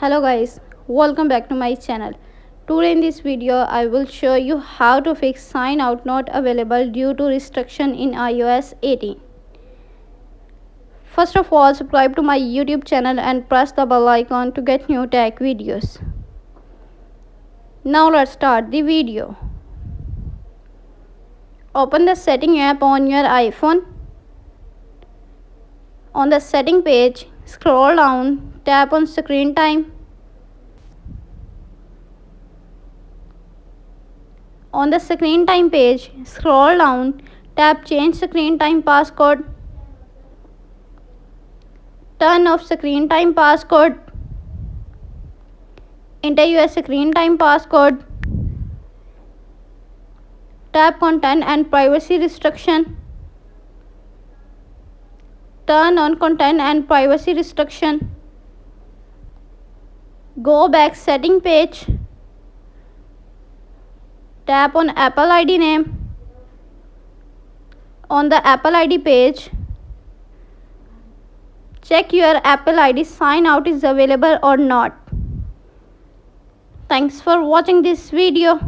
Hello guys, welcome back to my channel. Today in this video I will show you how to fix sign out not available due to restriction in iOS 18. First of all, subscribe to my YouTube channel and press the bell icon to get new tech videos. Now let's start the video. Open the setting app on your iPhone. On the setting page, scroll down, tap on screen time. On the screen time page, scroll down, tap change screen time passcode. Turn off screen time passcode. Enter your screen time passcode. Tap content and privacy restriction. Turn on content and privacy restriction. Go back setting page. Tap on Apple ID name. On the Apple ID page, check your Apple ID sign out is available or not. Thanks for watching this video.